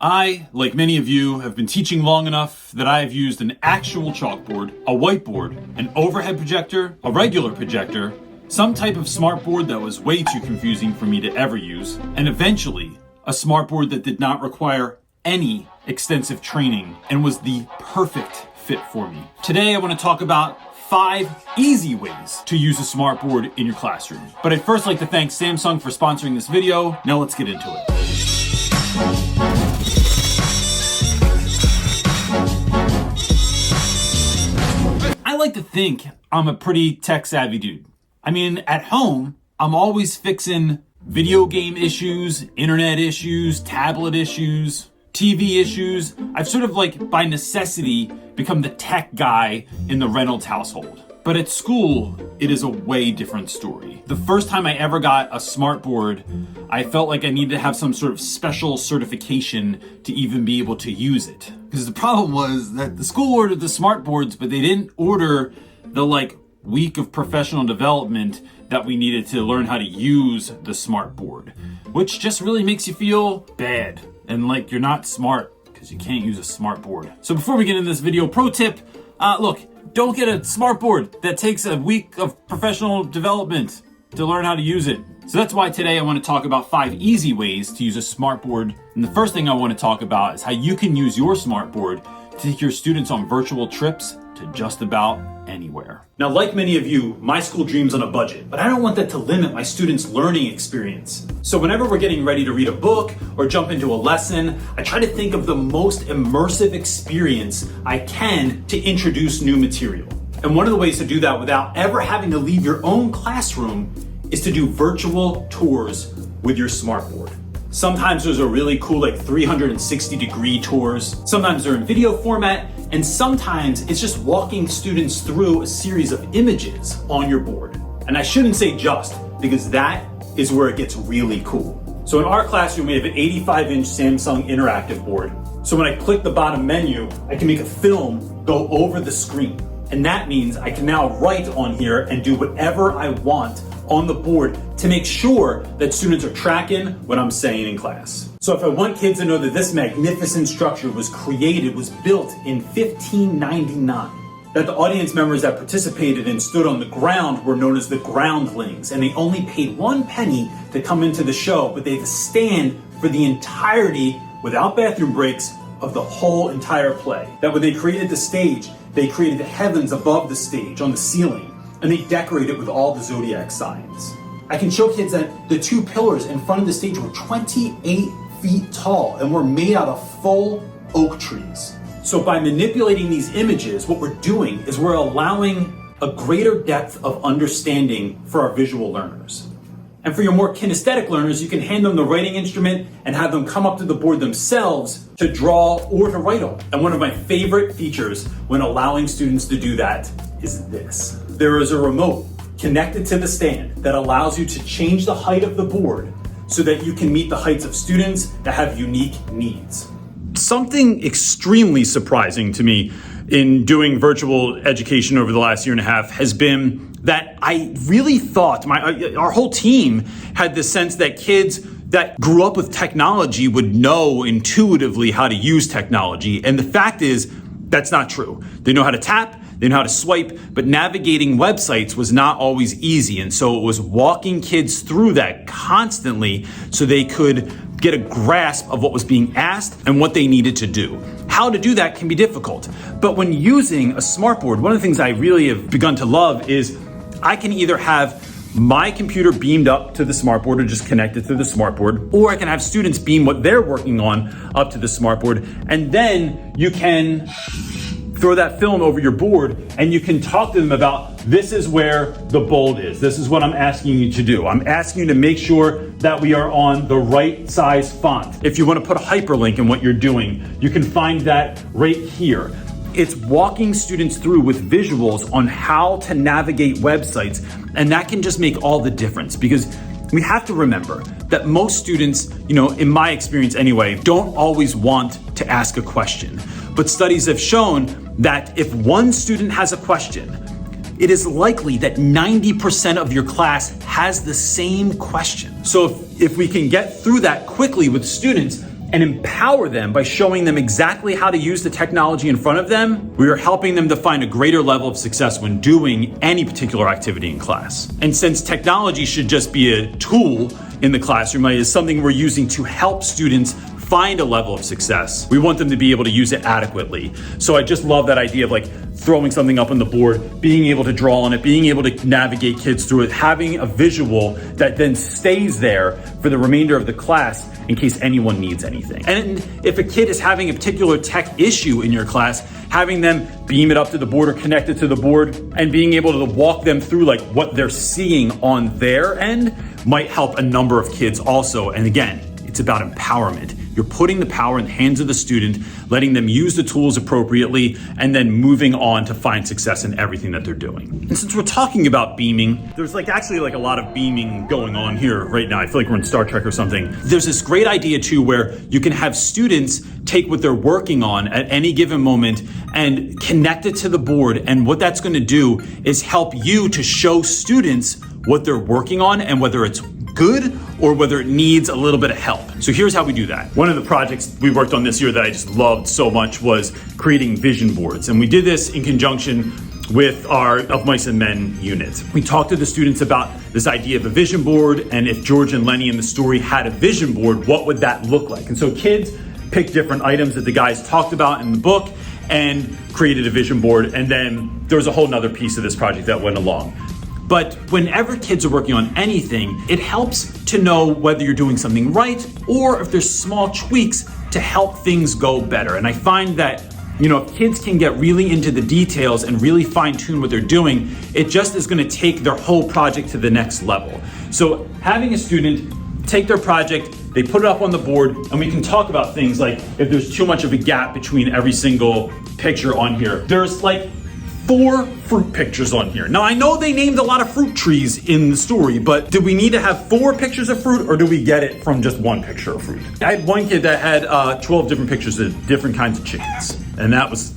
I, like many of you, have been teaching long enough that I have used an actual chalkboard, a whiteboard, an overhead projector, a regular projector, some type of smartboard that was way too confusing for me to ever use, and eventually a smartboard that did not require any extensive training and was the perfect fit for me. Today I want to talk about 5 easy ways to use a smartboard in your classroom. But I'd first like to thank Samsung for sponsoring this video. Now let's get into it. I like to think I'm a pretty tech savvy dude. I mean, at home, I'm always fixing video game issues, internet issues, tablet issues, TV issues. I've sort of like by necessity become the tech guy in the Reynolds household. But at school, it is a way different story. The first time I ever got a smartboard, I felt like I needed to have some sort of special certification to even be able to use it. Because the problem was that the school ordered the smartboards, but they didn't order the week of professional development that we needed to learn how to use the smartboard, which just really makes you feel bad and like you're not smart because you can't use a smartboard. So before we get into this video, pro tip, look, don't get a smartboard that takes a week of professional development to learn how to use it. So that's why today I want to talk about 5 easy ways to use a smartboard. And the first thing I want to talk about is how you can use your smartboard to take your students on virtual trips to just about anywhere. Now, like many of you, my school dreams on a budget, but I don't want that to limit my students' learning experience. So whenever we're getting ready to read a book or jump into a lesson, I try to think of the most immersive experience I can to introduce new material. And one of the ways to do that without ever having to leave your own classroom is to do virtual tours with your smartboard. Sometimes those are really cool, 360-degree tours. Sometimes they're in video format, and sometimes it's just walking students through a series of images on your board. And I shouldn't say just, because that is where it gets really cool. So in our classroom, we have an 85-inch Samsung interactive board. So when I click the bottom menu, I can make a film go over the screen. And that means I can now write on here and do whatever I want on the board to make sure that students are tracking what I'm saying in class. So if I want kids to know that this magnificent structure was built in 1599, that the audience members that participated and stood on the ground were known as the groundlings, and they only paid 1 penny to come into the show, but they had to stand for the entirety, without bathroom breaks, of the whole entire play. That when they created the stage, they created the heavens above the stage on the ceiling, and they decorated with all the zodiac signs. I can show kids that the 2 pillars in front of the stage were 28 feet tall and were made out of full oak trees. So by manipulating these images, what we're doing is we're allowing a greater depth of understanding for our visual learners. And for your more kinesthetic learners, you can hand them the writing instrument and have them come up to the board themselves to draw or to write on. And one of my favorite features when allowing students to do that is this. There is a remote connected to the stand that allows you to change the height of the board so that you can meet the heights of students that have unique needs. Something extremely surprising to me in doing virtual education over the last year and a half has been that I really thought our whole team had this sense that kids that grew up with technology would know intuitively how to use technology. And the fact is, that's not true. They know how to tap, they know how to swipe, but navigating websites was not always easy. And so it was walking kids through that constantly so they could get a grasp of what was being asked and what they needed to do. How to do that can be difficult. But when using a smartboard, one of the things I really have begun to love is I can either have my computer beamed up to the smartboard or just connected to the smartboard, or I can have students beam what they're working on up to the smartboard, and then you can throw that film over your board and you can talk to them about, this is where the bold is. This is what I'm asking you to do. I'm asking you to make sure that we are on the right size font. If you want to put a hyperlink in what you're doing, you can find that right here. It's walking students through with visuals on how to navigate websites, and that can just make all the difference, because we have to remember that most students, in my experience anyway, don't always want to ask a question. But studies have shown that if one student has a question, it is likely that 90% of your class has the same question. So if we can get through that quickly with students, and empower them by showing them exactly how to use the technology in front of them, we are helping them to find a greater level of success when doing any particular activity in class. And since technology should just be a tool in the classroom, it is something we're using to help students find a level of success, we want them to be able to use it adequately. So I just love that idea of like throwing something up on the board, being able to draw on it, being able to navigate kids through it, having a visual that then stays there for the remainder of the class in case anyone needs anything. And if a kid is having a particular tech issue in your class, having them beam it up to the board or connect it to the board and being able to walk them through like what they're seeing on their end might help a number of kids also. And again, it's about empowerment. You're putting the power in the hands of the student, letting them use the tools appropriately, and then moving on to find success in everything that they're doing. And since we're talking about beaming, there's actually a lot of beaming going on here right now. I feel like we're in Star Trek or something. There's this great idea too where you can have students take what they're working on at any given moment and connect it to the board. And what that's going to do is help you to show students what they're working on and whether it's good or whether it needs a little bit of help. So here's how we do that. One of the projects we worked on this year that I just loved so much was creating vision boards. And we did this in conjunction with our Of Mice and Men unit. We talked to the students about this idea of a vision board, and if George and Lenny in the story had a vision board, what would that look like? And so kids picked different items that the guys talked about in the book and created a vision board. And then there was a whole nother piece of this project that went along. But whenever kids are working on anything, it helps to know whether you're doing something right or if there's small tweaks to help things go better. And I find that, if kids can get really into the details and really fine tune what they're doing, it just is gonna take their whole project to the next level. So having a student take their project, they put it up on the board, and we can talk about things like if there's too much of a gap between every single picture on here. There's 4 fruit pictures on here. Now I know they named a lot of fruit trees in the story, but do we need to have 4 pictures of fruit or do we get it from just 1 picture of fruit? I had one kid that had 12 different pictures of different kinds of chickens, and it was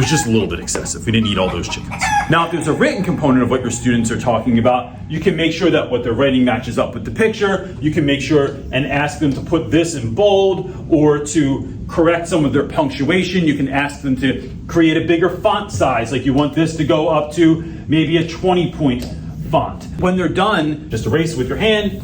just a little bit excessive. We didn't eat all those chickens. Now, if there's a written component of what your students are talking about, you can make sure that what they're writing matches up with the picture. You can make sure and ask them to put this in bold or to correct some of their punctuation. You can ask them to create a bigger font size, like you want this to go up to maybe a 20-point font. When they're done, just erase it with your hand,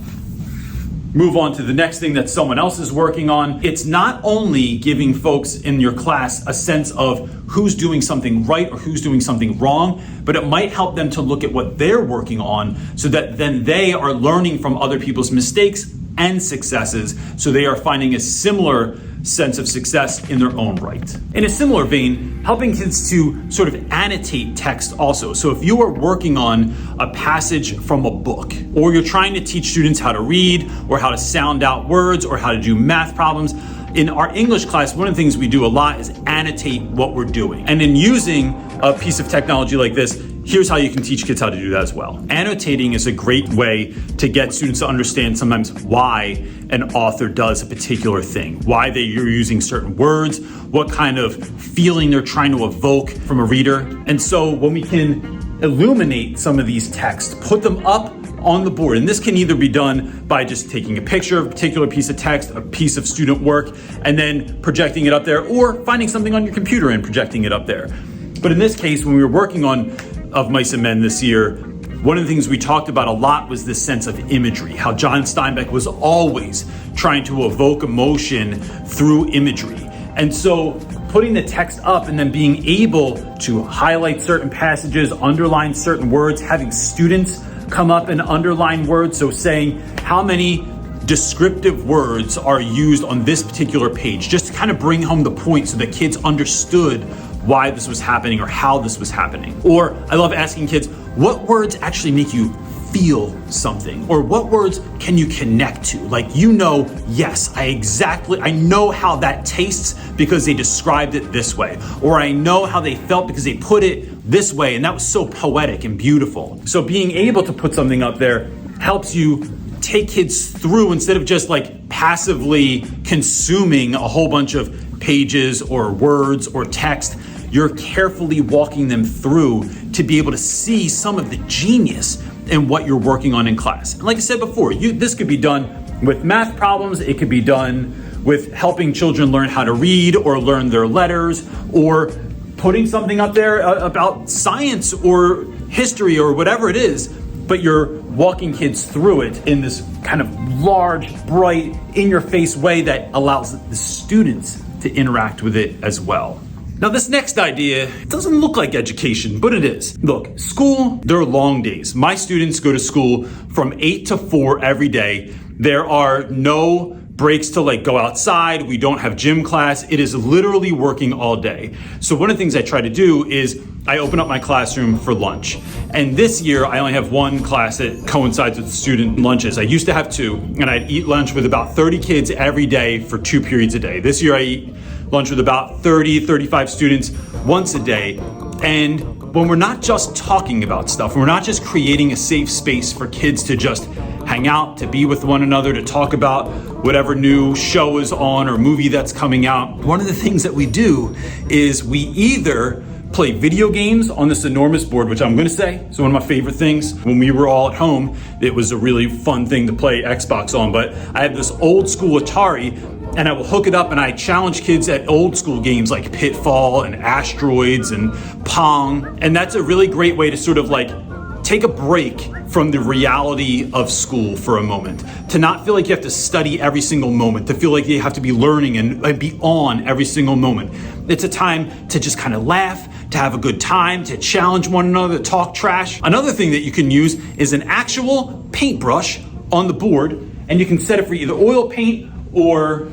move on to the next thing that someone else is working on. It's not only giving folks in your class a sense of who's doing something right or who's doing something wrong, but it might help them to look at what they're working on so that then they are learning from other people's mistakes and successes, so they are finding a similar sense of success in their own right. In a similar vein, helping kids to sort of annotate text also. So if you are working on a passage from a book, or you're trying to teach students how to read, or how to sound out words, or how to do math problems, in our English class, one of the things we do a lot is annotate what we're doing. And in using a piece of technology like this, here's how you can teach kids how to do that as well. Annotating is a great way to get students to understand sometimes why an author does a particular thing, why you're using certain words, what kind of feeling they're trying to evoke from a reader. And so when we can illuminate some of these texts, put them up on the board, and this can either be done by just taking a picture of a particular piece of text, a piece of student work, and then projecting it up there, or finding something on your computer and projecting it up there. But in this case, when we were working on Of Mice and Men this year, one of the things we talked about a lot was this sense of imagery, how John Steinbeck was always trying to evoke emotion through imagery. And so putting the text up and then being able to highlight certain passages, underline certain words, having students come up and underline words, so saying how many descriptive words are used on this particular page, just to kind of bring home the point so that kids understood why this was happening or how this was happening. Or I love asking kids, what words actually make you feel something? Or what words can you connect to? Yes, I know how that tastes because they described it this way. Or I know how they felt because they put it this way, and that was so poetic and beautiful. So being able to put something up there helps you take kids through instead of just passively consuming a whole bunch of pages or words or text. You're carefully walking them through to be able to see some of the genius in what you're working on in class. And like I said before, this could be done with math problems, it could be done with helping children learn how to read or learn their letters, or putting something up there about science or history or whatever it is, but you're walking kids through it in this kind of large, bright, in-your-face way that allows the students to interact with it as well. Now, this next idea doesn't look like education, but it is. Look, school, there are long days. My students go to school from 8 to 4 every day. There are no breaks to like go outside. We don't have gym class. It is literally working all day. So one of the things I try to do is I open up my classroom for lunch. And this year I only have one class that coincides with student lunches. I used to have 2, and I'd eat lunch with about 30 kids every day for 2 periods a day. This year I eat lunch with about 30, 35 students once a day. And when we're not just talking about stuff, we're not just creating a safe space for kids to just hang out, to be with one another, to talk about whatever new show is on or movie that's coming out. One of the things that we do is we either play video games on this enormous board, which I'm gonna say is one of my favorite things. When we were all at home, it was a really fun thing to play Xbox on, but I have this old school Atari, and I will hook it up and I challenge kids at old school games like Pitfall and Asteroids and Pong. And that's a really great way to sort of like take a break from the reality of school for a moment, to not feel like you have to study every single moment, to feel like you have to be learning and be on every single moment. It's a time to just kind of laugh, to have a good time, to challenge one another, to talk trash. Another thing that you can use is an actual paintbrush on the board, and you can set it for either oil paint or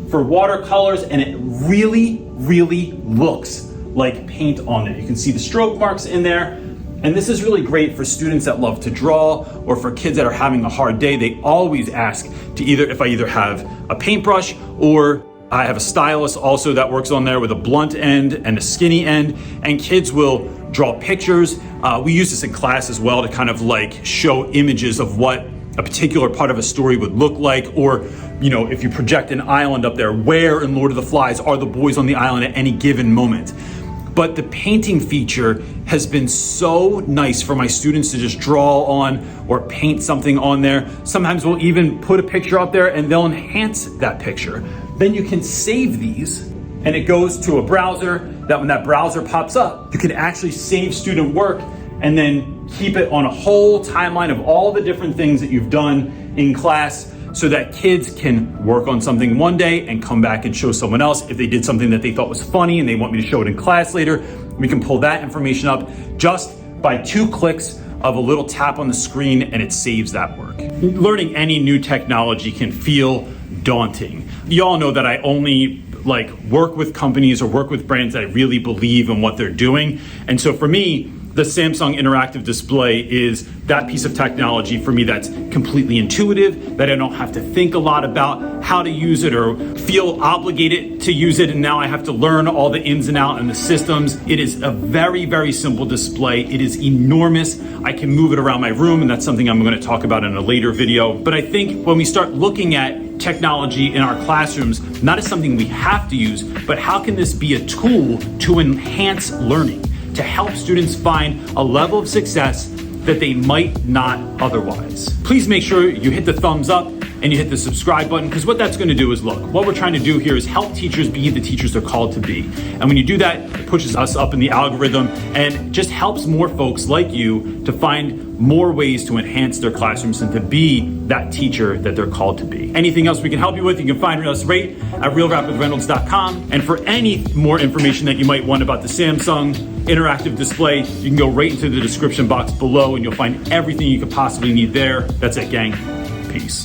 for watercolors, and it really, really looks like paint on it. You can see the stroke marks in there. And this is really great for students that love to draw, or for kids that are having a hard day. They always ask to if I either have a paintbrush, or I have a stylus also that works on there with a blunt end and a skinny end, and kids will draw pictures. We use this in class as well to kind of like show images of what a particular part of a story would look like, or if you project an island up there, where in Lord of the Flies are the boys on the island at any given moment. But the painting feature has been so nice for my students to just draw on or paint something on there. Sometimes we'll even put a picture up there and they'll enhance that picture. Then you can save these, and it goes to a browser that when that browser pops up, you can actually save student work and then keep it on a whole timeline of all the different things that you've done in class, so that kids can work on something one day and come back and show someone else. If they did something that they thought was funny and they want me to show it in class later, we can pull that information up just by 2 clicks of a little tap on the screen, and it saves that work. Learning any new technology can feel daunting. You all know that I only work with companies or work with brands that I really believe in what they're doing. And so for me, the Samsung Interactive Display is that piece of technology for me that's completely intuitive, that I don't have to think a lot about how to use it or feel obligated to use it, and now I have to learn all the ins and outs and the systems. It is a very, very simple display. It is enormous. I can move it around my room, and that's something I'm going to talk about in a later video. But I think when we start looking at technology in our classrooms, not as something we have to use, but how can this be a tool to enhance learning, to help students find a level of success that they might not otherwise. Please make sure you hit the thumbs up and you hit the subscribe button, because what that's going to do is, look, what we're trying to do here is help teachers be the teachers they're called to be. And when you do that, it pushes us up in the algorithm and just helps more folks like you to find more ways to enhance their classrooms and to be that teacher that they're called to be. Anything else we can help you with, you can find us right at realrapwithreynolds.com. And for any more information that you might want about the Samsung Interactive Display, you can go right into the description box below and you'll find everything you could possibly need there. That's it, gang. Peace.